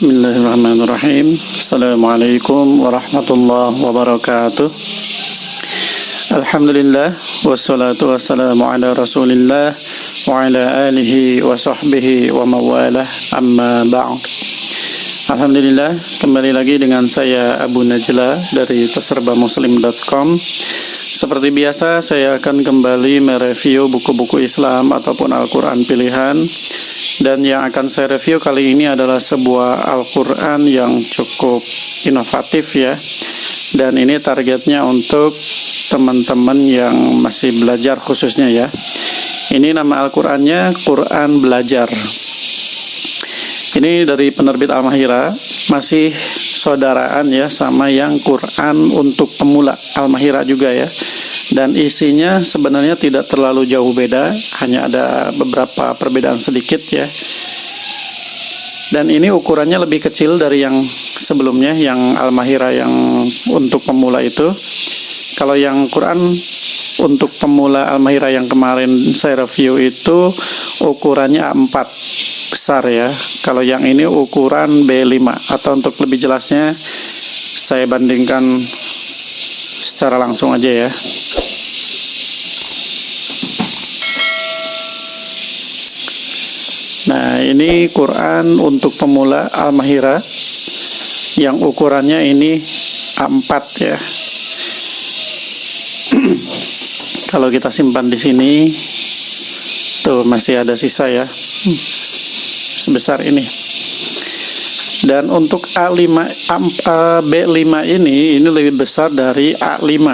Bismillahirrahmanirrahim. Assalamualaikum warahmatullahi wabarakatuh. Alhamdulillah, wassalatu wassalamu ala rasulillah wa ala alihi wa sahbihi wa mawalah, amma ba'd. Alhamdulillah, kembali lagi dengan saya Abu Najla dari taserbamuslim.com. Seperti biasa, saya akan kembali mereview buku-buku Islam ataupun Al-Quran pilihan. Dan yang akan saya review kali ini adalah sebuah Al-Quran yang cukup inovatif ya. Dan ini targetnya untuk teman-teman yang masih belajar khususnya ya. Ini nama Al-Qurannya Quran Belajar. Ini dari penerbit Al-Mahira, masih saudaraan ya sama yang Quran untuk pemula Al-Mahira juga ya. Dan isinya sebenarnya tidak terlalu jauh beda, hanya ada beberapa perbedaan sedikit ya. Dan ini ukurannya lebih kecil dari yang sebelumnya, yang Al-Mahira yang untuk pemula itu. Kalau yang Quran untuk pemula Al-Mahira yang kemarin saya review itu ukurannya A4 besar ya. Kalau yang ini ukuran B5, atau untuk lebih jelasnya saya bandingkan secara langsung aja ya. Nah, ini Quran untuk pemula Al-Mahira yang ukurannya ini A4 ya. Kalau kita simpan di sini, tuh masih ada sisa ya, sebesar ini. Dan untuk B5 ini lebih besar dari A5.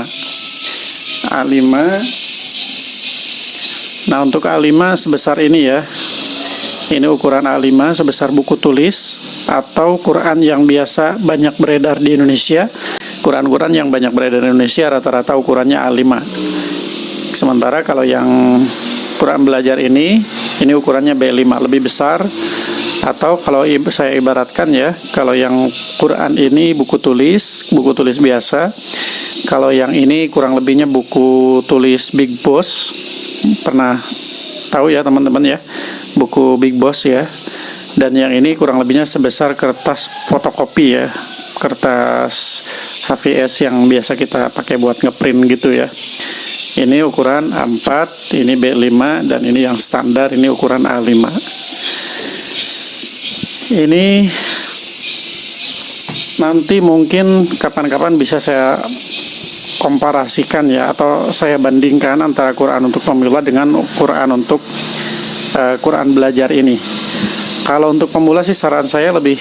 Nah, untuk A5 sebesar ini ya. Ini ukuran A5 sebesar buku tulis atau Quran yang biasa banyak beredar di Indonesia. Quran-Quran yang banyak beredar di Indonesia rata-rata ukurannya A5. Sementara kalau yang Quran Belajar ini ukurannya B5, lebih besar. Atau kalau saya ibaratkan ya, kalau yang Quran ini buku tulis biasa. Kalau yang ini kurang lebihnya buku tulis Big Boss. Pernah tahu ya teman-teman ya, buku Big Boss ya. Dan yang ini kurang lebihnya sebesar kertas fotokopi ya, kertas HVS yang biasa kita pakai buat ngeprint gitu ya. Ini ukuran A4, ini B5, dan ini yang standar, ini ukuran A5. Ini nanti mungkin kapan-kapan bisa saya komparasikan ya, atau saya bandingkan antara Quran untuk pemula dengan Quran untuk Quran Belajar ini. Kalau untuk pemula sih saran saya lebih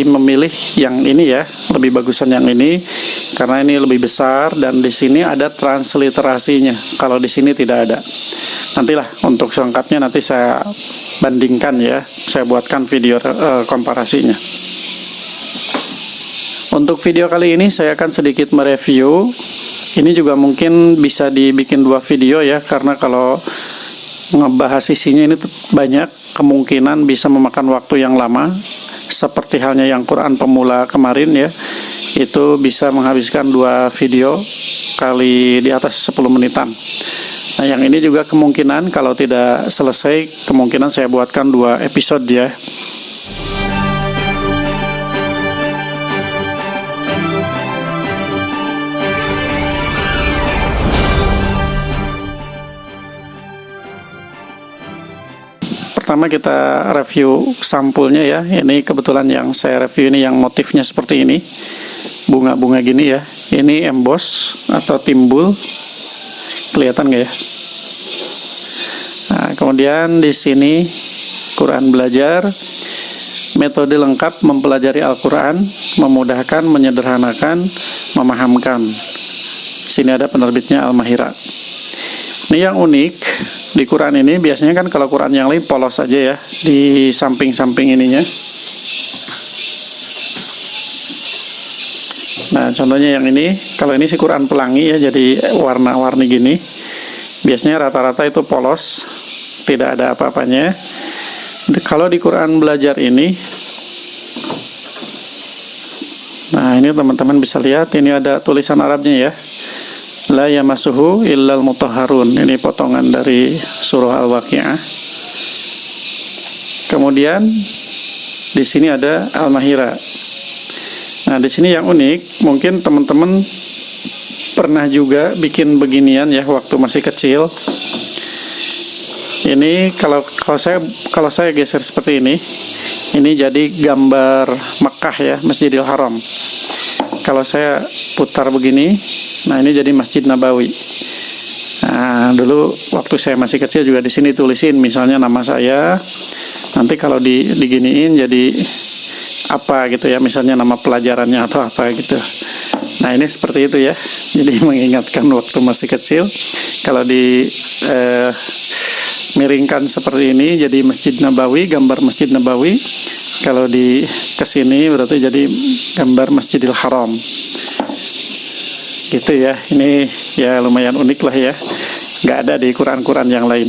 memilih yang ini ya, lebih bagusan yang ini karena ini lebih besar dan di sini ada transliterasinya. Kalau di sini tidak ada. Nantilah untuk selengkapnya nanti saya bandingkan ya, saya buatkan video komparasinya. Untuk video kali ini saya akan sedikit mereview. Ini juga mungkin bisa dibikin 2 video ya, karena kalau ngebahas isinya ini banyak, kemungkinan bisa memakan waktu yang lama. Seperti halnya yang Quran pemula kemarin ya, itu bisa menghabiskan 2 video kali di atas 10 menitan. Nah, yang ini juga kemungkinan kalau tidak selesai, kemungkinan saya buatkan 2 episode ya. Pertama kita review sampulnya ya. Ini kebetulan yang saya review ini yang motifnya seperti ini, bunga-bunga gini ya. Ini emboss atau timbul, kelihatan nggak ya? Nah, kemudian di sini Quran Belajar, metode lengkap mempelajari Al-Quran, memudahkan, menyederhanakan, memahamkan. Sini ada penerbitnya Al-Mahira. Ini yang unik di Quran ini, biasanya kan kalau Quran yang lain polos aja ya di samping-samping ininya. Nah, contohnya yang ini, kalau ini sih Quran pelangi ya, jadi warna-warni gini. Biasanya rata-rata itu polos, tidak ada apa-apanya. Kalau di Quran Belajar ini, nah ini teman-teman bisa lihat, ini ada tulisan Arabnya ya. La yamassuhu illal mutahharun. Ini potongan dari surah Al-Waqiah. Kemudian di sini ada Al-Mahira. Nah, di sini yang unik, mungkin teman-teman pernah juga bikin beginian ya waktu masih kecil. Ini kalau saya geser seperti ini jadi gambar Mekah ya, Masjidil Haram. Kalau saya putar begini, nah ini jadi Masjid Nabawi. Nah, dulu waktu saya masih kecil juga di sini tulisin misalnya nama saya. Nanti kalau diginiin jadi apa gitu ya, misalnya nama pelajarannya atau apa gitu. Nah, ini seperti itu ya. Jadi mengingatkan waktu masih kecil. Kalau miringkan seperti ini jadi Masjid Nabawi, gambar Masjid Nabawi. Kalau di kesini berarti jadi gambar Masjidil Haram. Gitu ya. Ini ya lumayan unik lah ya. Nggak ada di Quran-Quran yang lain.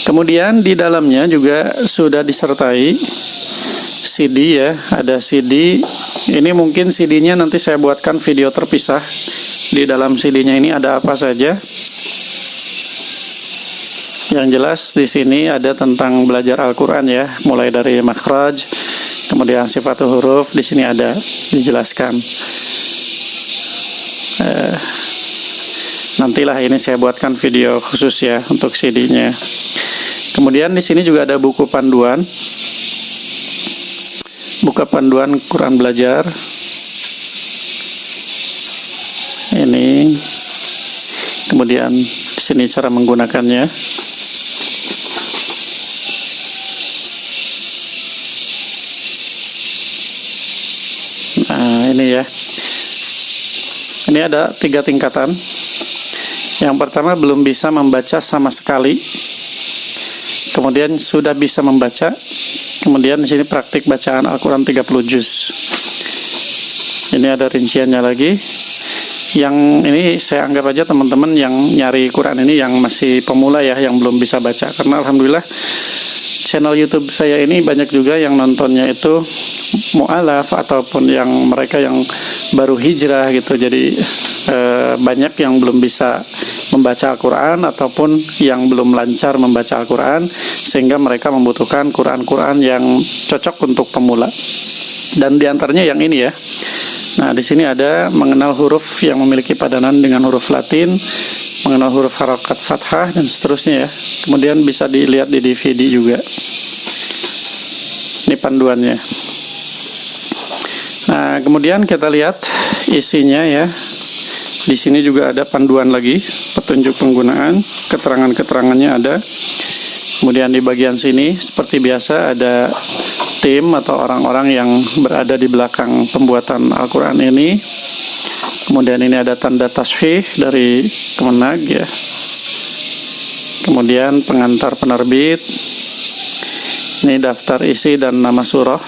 Kemudian di dalamnya juga sudah disertai CD ya, ada CD. Ini mungkin CD-nya nanti saya buatkan video terpisah. Di dalam CD-nya ini ada apa saja? Yang jelas di sini ada tentang belajar Al-Quran ya, mulai dari makhraj, kemudian sifatul huruf, di sini ada dijelaskan. Nantilah ini saya buatkan video khusus ya untuk CD-nya. Kemudian di sini juga ada buku panduan. Buku panduan Quran belajar. Ini. Kemudian di sini cara menggunakannya. Nah, ini ya. Ini ada 3 tingkatan. Yang pertama belum bisa membaca sama sekali. Kemudian sudah bisa membaca. Kemudian di sini praktik bacaan Al-Quran 30 juz. Ini ada rinciannya lagi. Yang ini saya anggap aja teman-teman yang nyari Quran ini yang masih pemula ya, yang belum bisa baca. Karena alhamdulillah channel YouTube saya ini banyak juga yang nontonnya itu mu'alaf ataupun yang mereka yang baru hijrah gitu. Jadi banyak yang belum bisa membaca Al-Quran ataupun yang belum lancar membaca Al-Quran, sehingga mereka membutuhkan Quran-Quran yang cocok untuk pemula. Dan diantaranya yang ini ya. Nah, di sini ada mengenal huruf yang memiliki padanan dengan huruf Latin, mengenal huruf harokat fathah dan seterusnya ya. Kemudian bisa dilihat di DVD juga. Ini panduannya. Nah, kemudian kita lihat isinya ya. Di sini juga ada panduan lagi, petunjuk penggunaan, keterangan-keterangannya ada. Kemudian di bagian sini seperti biasa ada tim atau orang-orang yang berada di belakang pembuatan Al-Quran ini. Kemudian ini ada tanda tasfih dari Kemenag ya. Kemudian pengantar penerbit. Ini daftar isi dan nama surah.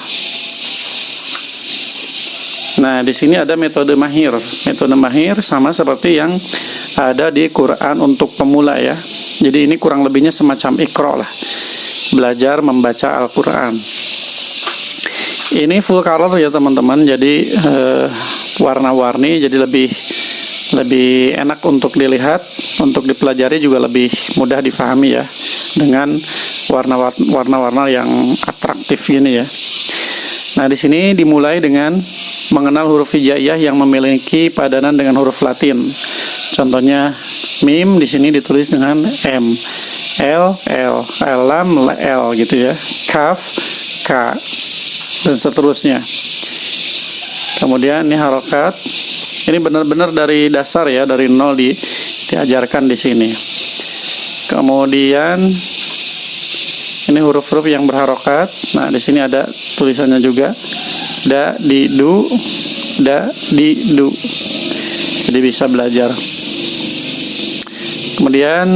Nah, di sini ada metode mahir. Metode mahir sama seperti yang ada di Quran untuk pemula ya. Jadi ini kurang lebihnya semacam Iqra lah. Belajar membaca Al-Quran. Ini full color ya teman-teman. Jadi warna-warni, jadi lebih enak untuk dilihat, untuk dipelajari juga lebih mudah difahami ya, dengan warna-warna yang atraktif gini ya. Nah, di sini dimulai dengan mengenal huruf hijaiyah yang memiliki padanan dengan huruf Latin. Contohnya mim di sini ditulis dengan M, L, lam, L gitu ya, kaf, K, dan seterusnya. Kemudian ini harokat. Ini benar-benar dari dasar ya, dari nol diajarkan di sini. Kemudian ini huruf-huruf yang berharokat. Nah, di sini ada tulisannya juga. Da, di, du, da, di, du. Jadi bisa belajar. Kemudian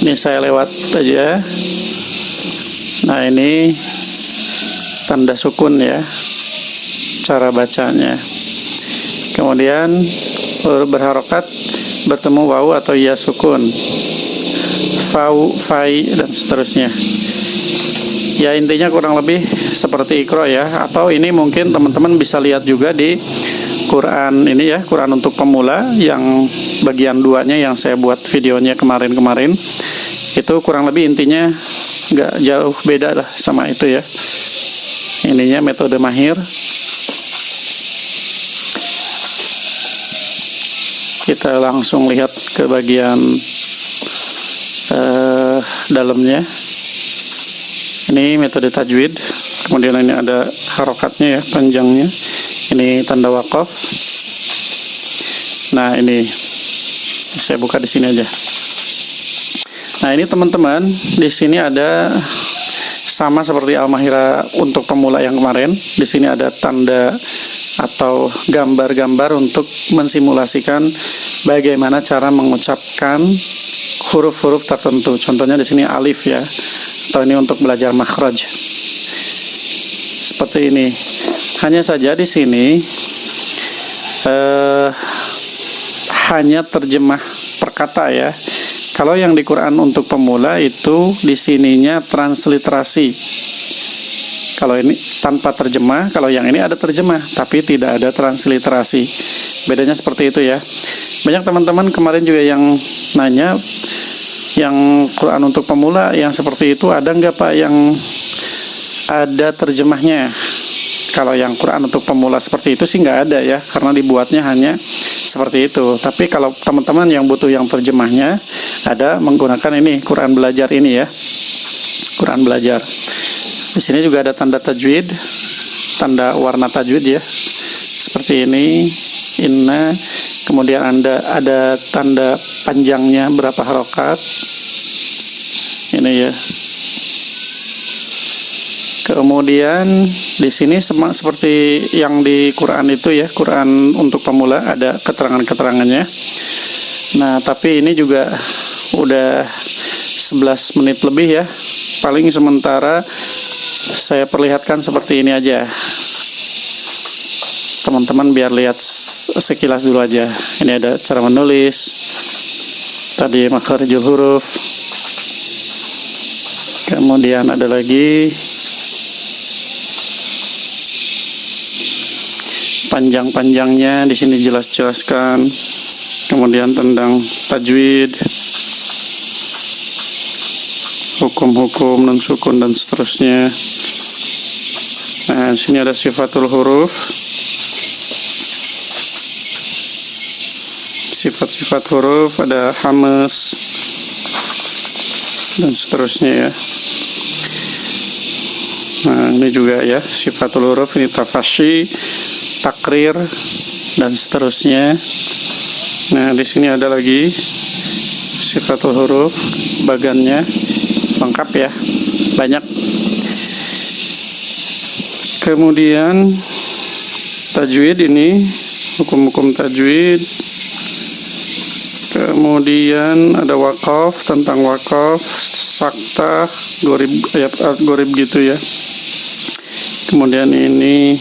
ini saya lewat aja. Nah, ini tanda sukun ya, cara bacanya. Kemudian huruf berharokat bertemu wawu atau ya sukun, fau, fai, dan seterusnya. Ya, intinya kurang lebih seperti Iqra ya. Atau ini mungkin teman-teman bisa lihat juga di Quran ini ya, Quran untuk pemula yang bagian 2-nya yang saya buat videonya kemarin-kemarin. Itu kurang lebih intinya nggak jauh beda lah sama itu ya. Ininya metode mahir. Kita langsung lihat ke bagian dalamnya. Ini metode tajwid. Kemudian ini ada harokatnya ya, panjangnya. Ini tanda wakaf. Nah, ini saya buka di sini aja. Nah, ini teman-teman, di sini ada sama seperti Al-Mahira untuk pemula yang kemarin. Di sini ada tanda atau gambar-gambar untuk mensimulasikan bagaimana cara mengucapkan huruf-huruf tertentu. Contohnya di sini alif ya. Atau ini untuk belajar makhraj. Seperti ini. Hanya saja di sini hanya terjemah perkata ya. Kalau yang di Quran untuk pemula itu di sininya transliterasi. Kalau ini tanpa terjemah, kalau yang ini ada terjemah tapi tidak ada transliterasi. Bedanya seperti itu ya. Banyak teman-teman kemarin juga yang nanya, yang Quran untuk pemula yang seperti itu ada nggak Pak yang ada terjemahnya? Kalau yang Quran untuk pemula seperti itu sih nggak ada ya, karena dibuatnya hanya seperti itu. Tapi kalau teman-teman yang butuh yang terjemahnya, ada menggunakan ini Quran belajar ini ya, Quran belajar. Di sini juga ada tanda tajwid, tanda warna tajwid ya, seperti ini, inna. Kemudian ada tanda panjangnya berapa harokat, ini ya. Kemudian di sini seperti yang di Quran itu ya, Quran untuk pemula ada keterangan-keterangannya. Nah, tapi ini juga udah 11 menit lebih ya. Paling sementara saya perlihatkan seperti ini aja. Teman-teman biar lihat sekilas dulu aja. Ini ada cara menulis. Tadi makharijul huruf. Kemudian ada lagi panjang-panjangnya di sini jelas-jelaskan. Kemudian tentang tajwid, hukum-hukum non sukun dan seterusnya. Nah, di sini ada sifatul huruf, sifat-sifat huruf, ada hamas dan seterusnya ya. Nah, ini juga ya sifatul huruf, ini tafasyi, takrir dan seterusnya. Nah, di sini ada lagi sifatul huruf, bagannya lengkap ya, banyak. Kemudian tajwid, ini hukum-hukum tajwid. Kemudian ada wakaf, tentang wakaf, sakta, gorib, ayat gorib gitu ya. Kemudian ini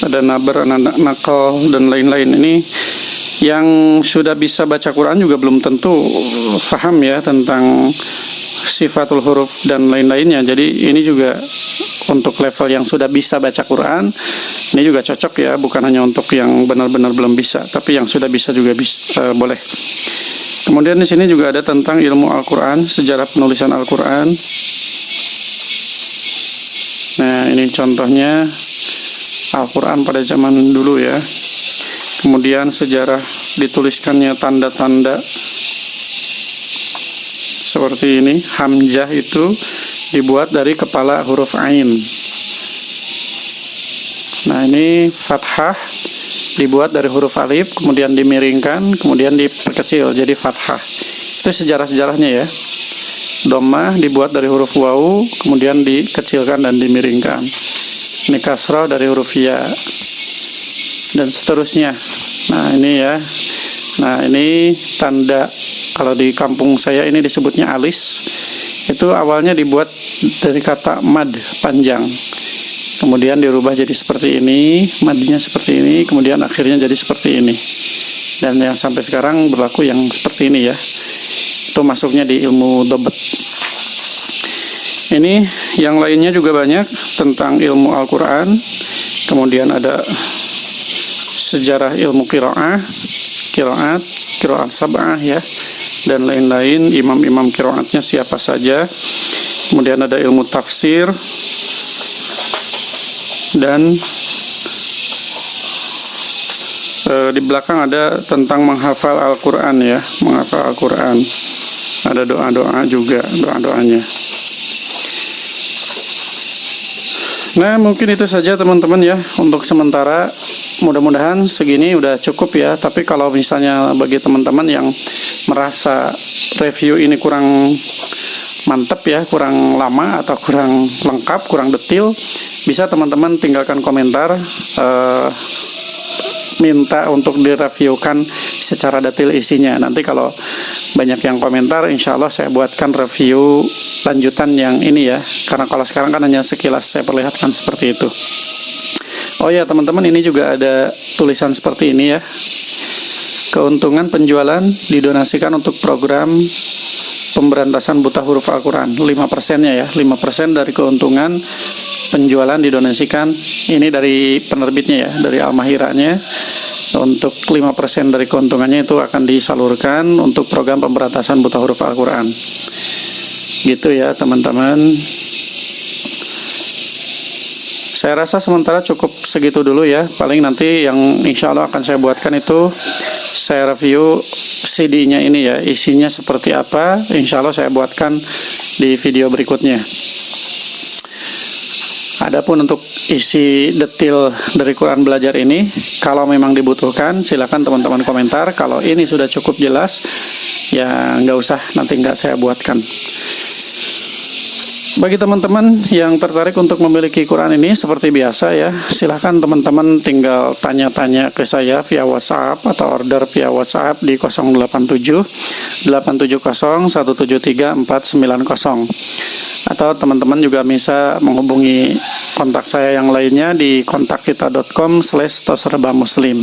ada nabar, nakal dan lain-lain. Ini yang sudah bisa baca Quran juga belum tentu paham ya tentang sifatul huruf dan lain-lainnya. Jadi ini juga untuk level yang sudah bisa baca Quran, ini juga cocok ya, bukan hanya untuk yang benar-benar belum bisa, tapi yang sudah bisa juga boleh. Kemudian di sini juga ada tentang ilmu Al-Quran, sejarah penulisan Al-Quran. Nah, ini contohnya Al-Quran pada zaman dulu ya. Kemudian sejarah dituliskannya tanda-tanda seperti ini. Hamzah itu dibuat dari kepala huruf ain. Nah, ini fathah dibuat dari huruf alif, kemudian dimiringkan, kemudian diperkecil jadi fathah. Itu sejarah-sejarahnya ya. Dhammah dibuat dari huruf wawu, kemudian dikecilkan dan dimiringkan. Ini kasrah dari huruf ya dan seterusnya. Nah, ini ya. Nah, ini tanda, kalau di kampung saya ini disebutnya alis. Itu awalnya dibuat dari kata mad, panjang. Kemudian dirubah jadi seperti ini, madnya seperti ini, kemudian akhirnya jadi seperti ini. Dan yang sampai sekarang berlaku yang seperti ini ya. Itu masuknya di ilmu dhabt. Ini yang lainnya juga banyak tentang ilmu Al-Quran. Kemudian ada sejarah ilmu qiraat sab'ah ya. dan lain-lain, imam-imam qiraatnya siapa saja. Kemudian ada ilmu tafsir, dan di belakang ada tentang menghafal Al-Quran ya, menghafal Al-Quran. Ada doa-doa juga, doa-doanya. Nah, mungkin itu saja teman-teman ya untuk sementara. Mudah-mudahan segini udah cukup ya. Tapi kalau misalnya bagi teman-teman yang merasa review ini kurang mantap ya, kurang lama atau kurang lengkap, kurang detail, bisa teman-teman tinggalkan komentar, minta untuk direviewkan secara detail isinya. Nanti kalau banyak yang komentar, insya Allah saya buatkan review lanjutan yang ini ya, karena kalau sekarang kan hanya sekilas saya perlihatkan seperti itu. Oh ya teman-teman, ini juga ada tulisan seperti ini ya, keuntungan penjualan didonasikan untuk program pemberantasan buta huruf Al-Quran, 5%-nya ya, 5% dari keuntungan penjualan didonasikan. Ini dari penerbitnya ya, dari Al-Mahiranya. Untuk 5% dari keuntungannya itu akan disalurkan untuk program pemberantasan buta huruf Al-Quran. Gitu ya teman-teman. Saya rasa sementara cukup segitu dulu ya. Paling nanti yang insya Allah akan saya buatkan itu, saya review CD-nya ini ya, isinya seperti apa, insya Allah saya buatkan di video berikutnya. Adapun untuk isi detail dari Quran belajar ini, kalau memang dibutuhkan, silakan teman-teman komentar. Kalau ini sudah cukup jelas, ya nggak usah, nanti nggak saya buatkan. Bagi teman-teman yang tertarik untuk memiliki Quran ini, seperti biasa ya, silakan teman-teman tinggal tanya-tanya ke saya via WhatsApp atau order via WhatsApp di 087 870 173 490. Atau teman-teman juga bisa menghubungi kontak saya yang lainnya di kontakkita.com/toserbamuslim.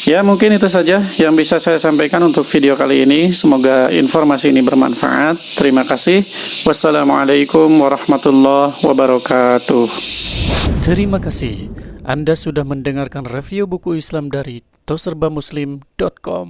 Ya, mungkin itu saja yang bisa saya sampaikan untuk video kali ini. Semoga informasi ini bermanfaat. Terima kasih. Wassalamualaikum warahmatullahi wabarakatuh. Terima kasih. Anda sudah mendengarkan review buku Islam dari toserbamuslim.com.